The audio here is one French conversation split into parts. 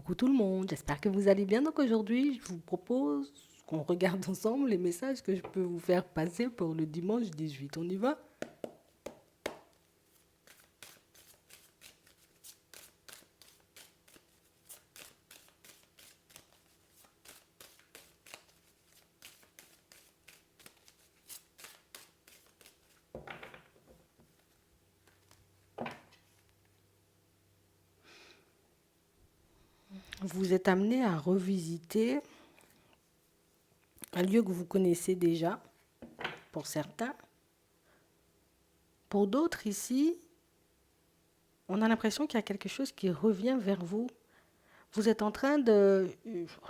Coucou tout le monde, j'espère que vous allez bien. Donc aujourd'hui, je vous propose qu'on regarde ensemble les messages que je peux vous faire passer pour le dimanche 18. On y va? Vous êtes amené à revisiter un lieu que vous connaissez déjà, pour certains. Pour d'autres ici, on a l'impression qu'il y a quelque chose qui revient vers vous. Vous êtes en train de...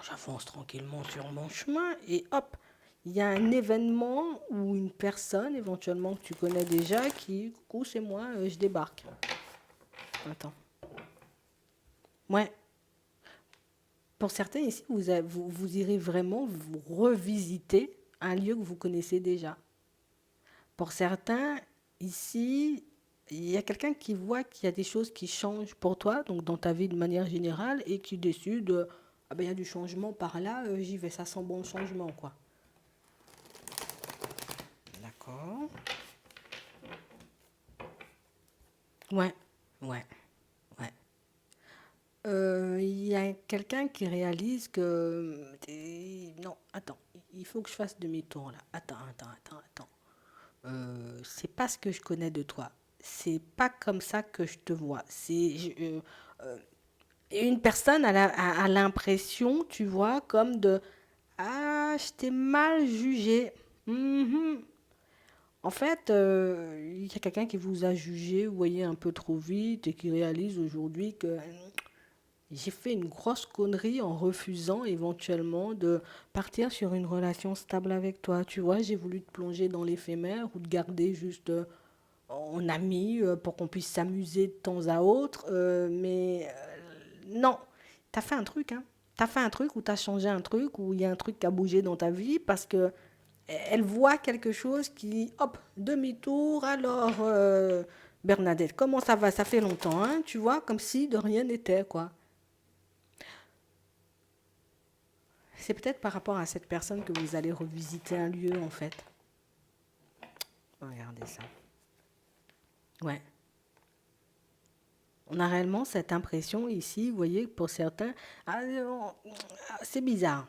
J'avance tranquillement sur mon chemin et hop, il y a un événement ou une personne éventuellement que tu connais déjà qui... Coucou, c'est moi, je débarque. Attends. Ouais. Pour certains ici, vous irez vraiment vous revisiter un lieu que vous connaissez déjà. Pour certains, ici, il y a quelqu'un qui voit qu'il y a des choses qui changent pour toi, donc dans ta vie de manière générale, et qui décide, ah ben il y a du changement par là, j'y vais, ça sent bon le changement, quoi. D'accord. Ouais, ouais, ouais. Il y a quelqu'un qui réalise que... Non, attends, il faut que je fasse demi-tour là. Attends. C'est pas ce que je connais de toi. C'est pas comme ça que je te vois. Euh, une personne a l'impression, tu vois, comme de ah, je t'ai mal jugé. Mhm. En fait, il y a quelqu'un qui vous a jugé, vous voyez, un peu trop vite et qui réalise aujourd'hui que j'ai fait une grosse connerie en refusant éventuellement de partir sur une relation stable avec toi. Tu vois, j'ai voulu te plonger dans l'éphémère ou te garder juste en ami pour qu'on puisse s'amuser de temps à autre. Mais non, t'as fait un truc, hein. T'as fait un truc ou t'as changé un truc ou il y a un truc qui a bougé dans ta vie parce que elle voit quelque chose qui, hop, demi-tour. Alors, Bernadette, comment ça va? Ça fait longtemps, hein, tu vois, comme si de rien n'était, quoi. C'est peut-être par rapport à cette personne que vous allez revisiter un lieu, en fait. Regardez ça. Ouais. On a réellement cette impression ici, vous voyez, pour certains, ah, c'est bizarre.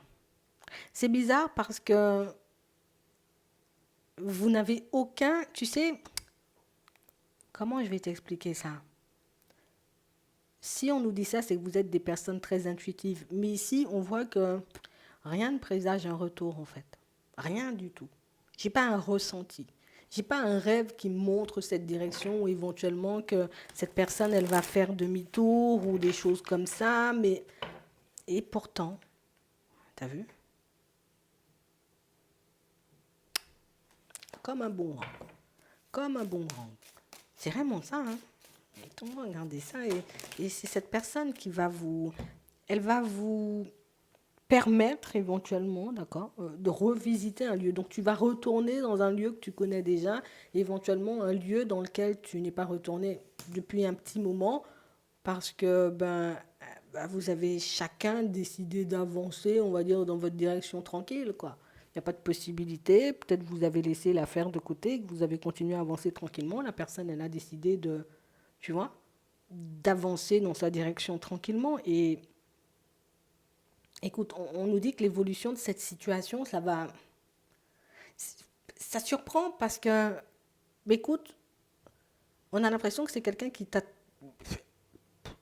C'est bizarre parce que vous n'avez aucun, tu sais, comment je vais t'expliquer ça? Si on nous dit ça, c'est que vous êtes des personnes très intuitives. Mais ici, on voit que rien ne présage un retour, en fait. Rien du tout. J'ai pas un ressenti. J'ai pas un rêve qui me montre cette direction ou éventuellement que cette personne, elle va faire demi-tour ou des choses comme ça. Mais et pourtant, t'as vu? Comme un bon rang. Comme un bon rang. C'est vraiment ça, hein? Mettons, regardez ça. Et c'est cette personne qui va vous... Elle va vous permettre éventuellement, d'accord, de revisiter un lieu. Donc tu vas retourner dans un lieu que tu connais déjà, éventuellement un lieu dans lequel tu n'es pas retourné depuis un petit moment, parce que vous avez chacun décidé d'avancer, on va dire, dans votre direction tranquille, quoi. Il n'y a pas de possibilité. Peut-être vous avez laissé l'affaire de côté, que vous avez continué à avancer tranquillement. La personne, elle a décidé de, tu vois, d'avancer dans sa direction tranquillement. Et écoute, on nous dit que l'évolution de cette situation, ça surprend parce que, écoute, on a l'impression que c'est quelqu'un qui t'a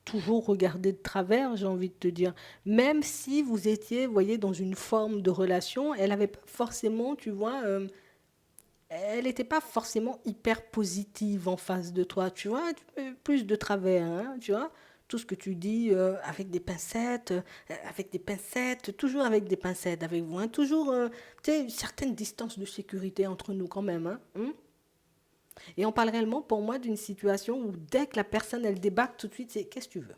toujours regardé de travers, j'ai envie de te dire. Même si vous étiez, vous voyez, dans une forme de relation, elle n'avait pas forcément, tu vois, elle n'était pas forcément hyper positive en face de toi, tu vois, plus de travers, hein, tu vois. Tout ce que tu dis avec des pincettes, toujours avec des pincettes avec vous, hein, toujours, tu sais, une certaine distance de sécurité entre nous quand même, hein. Et on parle réellement pour moi d'une situation où dès que la personne, elle débarque tout de suite, c'est qu'est-ce que tu veux?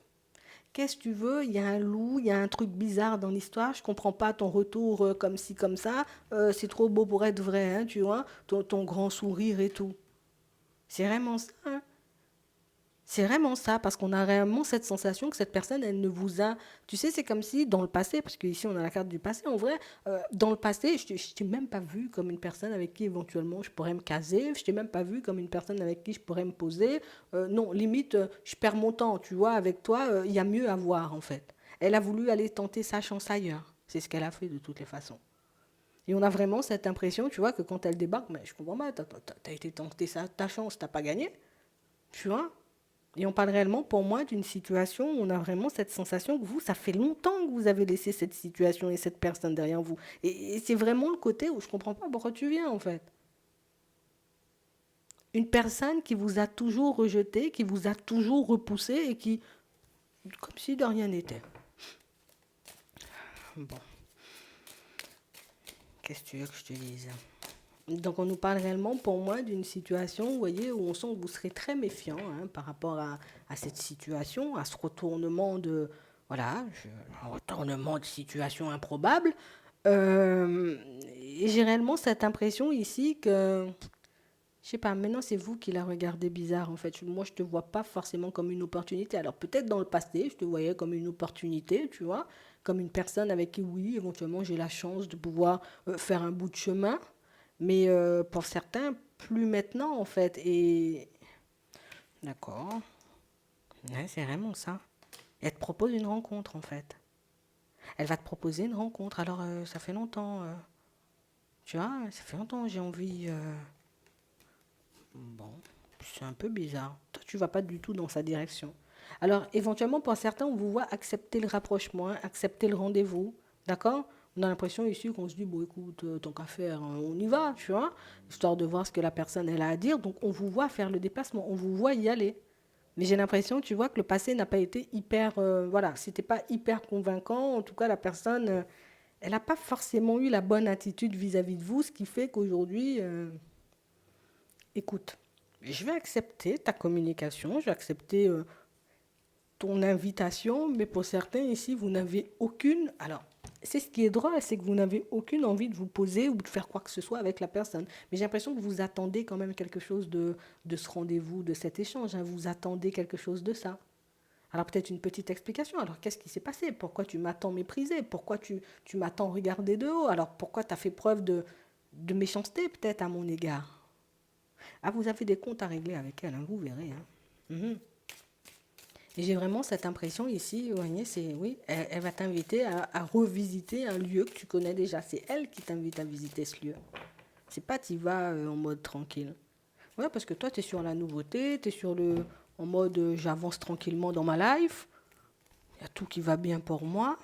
Qu'est-ce que tu veux? Il y a un loup, il y a un truc bizarre dans l'histoire, je comprends pas ton retour comme ci, comme ça, c'est trop beau pour être vrai, hein, tu vois, ton grand sourire et tout. C'est vraiment ça, hein. C'est vraiment ça, parce qu'on a réellement cette sensation que cette personne, elle ne vous a... Tu sais, c'est comme si dans le passé, parce qu'ici on a la carte du passé, en vrai, dans le passé, je t'ai même pas vu comme une personne avec qui éventuellement je pourrais me caser, je t'ai même pas vu comme une personne avec qui je pourrais me poser. Non, limite, je perds mon temps, tu vois, avec toi, il y a mieux à voir en fait. Elle a voulu aller tenter sa chance ailleurs. C'est ce qu'elle a fait de toutes les façons. Et on a vraiment cette impression, tu vois, que quand elle débarque, mais je comprends pas, t'as été tenter ta chance, t'as pas gagné, tu vois. Et on parle réellement, pour moi, d'une situation où on a vraiment cette sensation que vous, ça fait longtemps que vous avez laissé cette situation et cette personne derrière vous. Et c'est vraiment le côté où je comprends pas pourquoi tu viens, en fait. Une personne qui vous a toujours rejeté, qui vous a toujours repoussé et qui, comme si de rien n'était. Bon, qu'est-ce que tu veux que je te dise? Donc on nous parle réellement, pour moi, d'une situation, vous voyez, où on sent que vous serez très méfiant par rapport à cette situation, à ce retournement de, voilà, un retournement de situation improbable. Euh, et j'ai réellement cette impression ici que, je sais pas, maintenant c'est vous qui la regardez bizarre en fait. Moi je te vois pas forcément comme une opportunité. Alors peut-être dans le passé, je te voyais comme une opportunité, tu vois, comme une personne avec qui oui, éventuellement j'ai la chance de pouvoir faire un bout de chemin. Mais pour certains, plus maintenant en fait. Et d'accord, ouais, c'est vraiment ça. Elle te propose une rencontre en fait. Elle va te proposer une rencontre. Alors ça fait longtemps, tu vois, ça fait longtemps que j'ai envie. Bon, c'est un peu bizarre. Toi, tu vas pas du tout dans sa direction. Alors, éventuellement, pour certains, on vous voit accepter le rapprochement, accepter le rendez-vous. D'accord? On a l'impression ici qu'on se dit, bon, écoute, tant qu'à faire, on y va, tu vois, histoire de voir ce que la personne elle a à dire. Donc, on vous voit faire le déplacement, on vous voit y aller. Mais j'ai l'impression, tu vois, que le passé n'a pas été hyper, voilà, c'était pas hyper convaincant. En tout cas, la personne, elle n'a pas forcément eu la bonne attitude vis-à-vis de vous, ce qui fait qu'aujourd'hui, écoute, je vais accepter ta communication, je vais accepter ton invitation, mais pour certains ici, vous n'avez aucune... Alors, c'est ce qui est drôle, c'est que vous n'avez aucune envie de vous poser ou de faire quoi que ce soit avec la personne. Mais j'ai l'impression que vous attendez quand même quelque chose de ce rendez-vous, de cet échange. Vous attendez quelque chose de ça. Alors peut-être une petite explication. Alors qu'est-ce qui s'est passé? Pourquoi tu m'as tant méprisé? Pourquoi tu m'as tant regardé de haut? Alors pourquoi tu as fait preuve de méchanceté peut-être à mon égard? Ah, vous avez des comptes à régler avec elle, vous verrez. Mhm. Et j'ai vraiment cette impression ici, vous voyez, c'est oui, elle va t'inviter à revisiter un lieu que tu connais déjà. C'est elle qui t'invite à visiter ce lieu. C'est pas tu vas en mode tranquille. Ouais, parce que toi, tu es sur la nouveauté, tu es en mode j'avance tranquillement dans ma life, il y a tout qui va bien pour moi.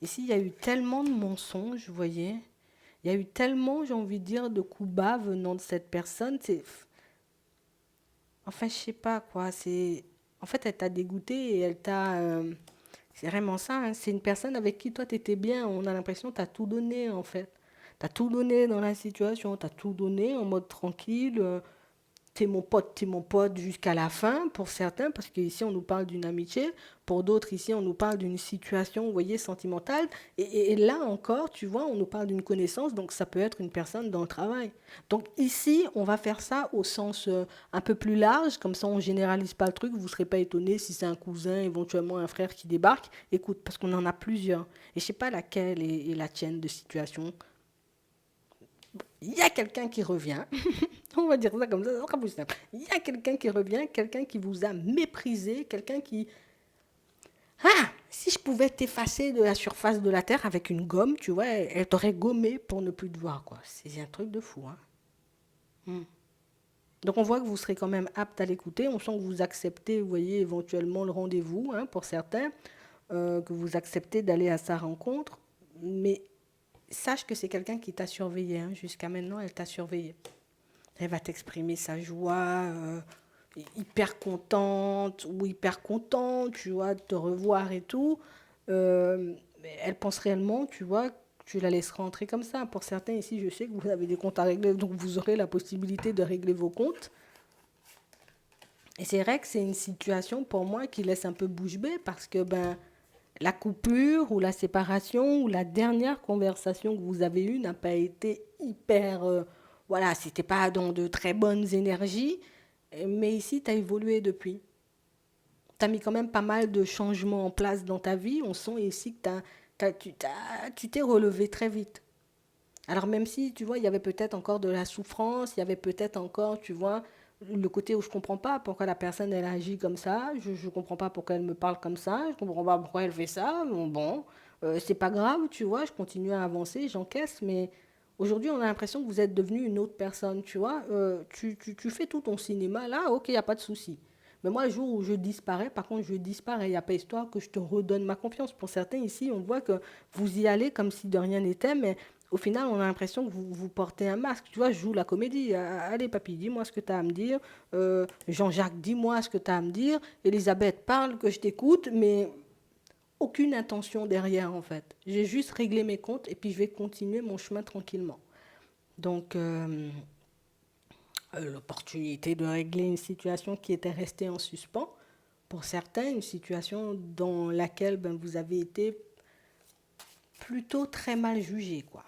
Ici, il y a eu tellement de mensonges, vous voyez. Il y a eu tellement, j'ai envie de dire, de coups bas venant de cette personne. Enfin, je sais pas quoi. En fait, elle t'a dégoûté et elle t'a. C'est vraiment ça. C'est une personne avec qui toi t'étais bien. On a l'impression que t'as tout donné en fait. T'as tout donné dans la situation. T'as tout donné en mode tranquille. T'es mon pote jusqu'à la fin pour certains, parce qu'ici on nous parle d'une amitié, pour d'autres ici on nous parle d'une situation, vous voyez, sentimentale, et là encore, tu vois, on nous parle d'une connaissance, donc ça peut être une personne dans le travail. Donc ici, on va faire ça au sens un peu plus large, comme ça on généralise pas le truc, vous ne serez pas étonné si c'est un cousin, éventuellement un frère qui débarque, écoute, parce qu'on en a plusieurs, et je sais pas laquelle est la tienne de situation. Il y a quelqu'un qui revient, on va dire ça comme ça sera plus simple. Il y a quelqu'un qui revient, quelqu'un qui vous a méprisé, quelqu'un qui... Ah, si je pouvais t'effacer de la surface de la Terre avec une gomme, tu vois, elle t'aurait gommé pour ne plus te voir, quoi. C'est un truc de fou, hein. Hmm. Donc on voit que vous serez quand même apte à l'écouter, on sent que vous acceptez, vous voyez, éventuellement le rendez-vous, pour certains, que vous acceptez d'aller à sa rencontre, mais sache que c'est quelqu'un qui t'a surveillé, jusqu'à maintenant, elle t'a surveillé. Elle va t'exprimer sa joie, hyper contente ou hyper contente, tu vois, de te revoir et tout. Elle pense réellement, tu vois, que tu la laisseras entrer comme ça. Pour certains ici, je sais que vous avez des comptes à régler, donc vous aurez la possibilité de régler vos comptes. Et c'est vrai que c'est une situation pour moi qui laisse un peu bouche bée parce que ben, la coupure ou la séparation ou la dernière conversation que vous avez eue n'a pas été hyper... voilà, c'était pas dans de très bonnes énergies. Mais ici, tu as évolué depuis. Tu as mis quand même pas mal de changements en place dans ta vie. On sent ici que tu t'es relevé très vite. Alors même si, tu vois, il y avait peut-être encore de la souffrance, il y avait peut-être encore, tu vois, le côté où je comprends pas pourquoi la personne elle agit comme ça, je comprends pas pourquoi elle me parle comme ça, je comprends pas pourquoi elle fait ça, bon, c'est pas grave, tu vois, je continue à avancer, j'encaisse, mais aujourd'hui on a l'impression que vous êtes devenu une autre personne, tu vois, tu fais tout ton cinéma là, ok, il n'y a pas de souci. Mais moi, le jour où je disparais, par contre, je disparais. Il n'y a pas histoire que je te redonne ma confiance. Pour certains ici, on voit que vous y allez comme si de rien n'était, mais au final, on a l'impression que vous portez un masque. Tu vois, je joue la comédie. Allez, papy, dis-moi ce que tu as à me dire. Jean-Jacques, dis-moi ce que tu as à me dire. Elisabeth, parle, que je t'écoute, mais aucune intention derrière, en fait. J'ai juste réglé mes comptes et puis je vais continuer mon chemin tranquillement. Donc, l'opportunité de régler une situation qui était restée en suspens, pour certains, une situation dans laquelle ben, vous avez été plutôt très mal jugé, quoi.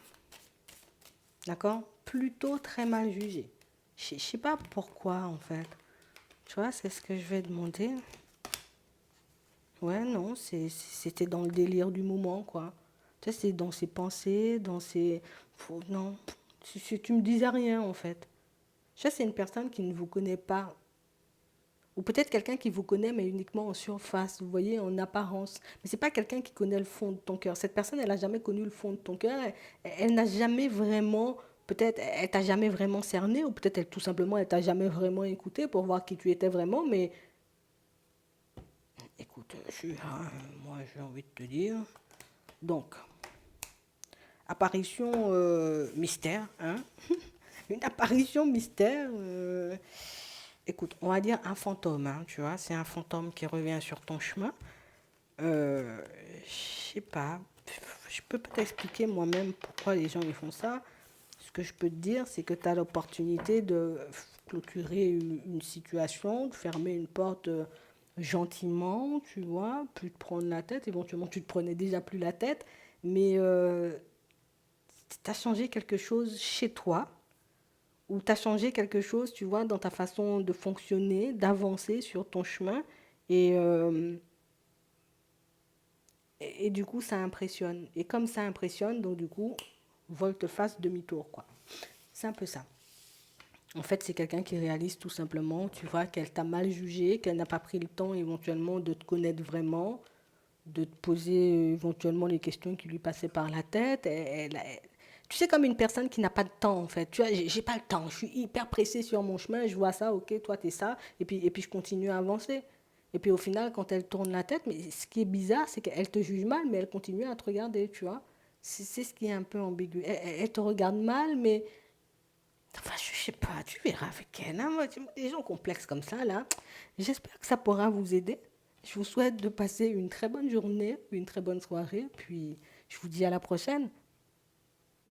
D'accord? Plutôt très mal jugé. Je ne sais pas pourquoi, en fait. Tu vois, c'est ce que je vais demander. Ouais, non, c'était dans le délire du moment, quoi. Tu sais, c'est dans ses pensées, dans ses... Non, tu me disais rien, en fait. Ça, c'est une personne qui ne vous connaît pas. Ou peut-être quelqu'un qui vous connaît, mais uniquement en surface, vous voyez, en apparence. Mais c'est pas quelqu'un qui connaît le fond de ton cœur. Cette personne, elle n'a jamais connu le fond de ton cœur. Elle n'a jamais vraiment, peut-être, elle t'a jamais vraiment cerné, ou peut-être, tout simplement, elle t'a jamais vraiment écouté pour voir qui tu étais vraiment. Mais écoute, moi, j'ai envie de te dire. Donc, apparition mystère, hein? Une apparition mystère. Écoute, on va dire un fantôme, hein, tu vois. C'est un fantôme qui revient sur ton chemin. Je sais pas. Je peux pas t'expliquer moi-même pourquoi les gens ils font ça. Ce que je peux te dire, c'est que tu as l'opportunité de clôturer une situation, de fermer une porte gentiment, tu vois, plus te prendre la tête. Éventuellement, tu te prenais déjà plus la tête, mais tu as changé quelque chose chez toi, ou tu as changé quelque chose, tu vois, dans ta façon de fonctionner, d'avancer sur ton chemin. Et, et du coup, ça impressionne. Et comme ça impressionne, donc du coup, volte-face, demi-tour, quoi. C'est un peu ça. En fait, c'est quelqu'un qui réalise tout simplement, tu vois, qu'elle t'a mal jugé, qu'elle n'a pas pris le temps éventuellement de te connaître vraiment, de te poser éventuellement les questions qui lui passaient par la tête. Tu sais, comme une personne qui n'a pas de temps, en fait. Tu vois, j'ai pas le temps, je suis hyper pressée sur mon chemin, je vois ça, ok, toi, t'es ça, et puis je continue à avancer. Et puis au final, quand elle tourne la tête, mais ce qui est bizarre, c'est qu'elle te juge mal, mais elle continue à te regarder, tu vois. C'est ce qui est un peu ambigu. Elle te regarde mal, mais enfin, je sais pas, tu verras avec elle. Hein. Moi, des gens complexes comme ça, là, j'espère que ça pourra vous aider. Je vous souhaite de passer une très bonne journée, une très bonne soirée, puis je vous dis à la prochaine.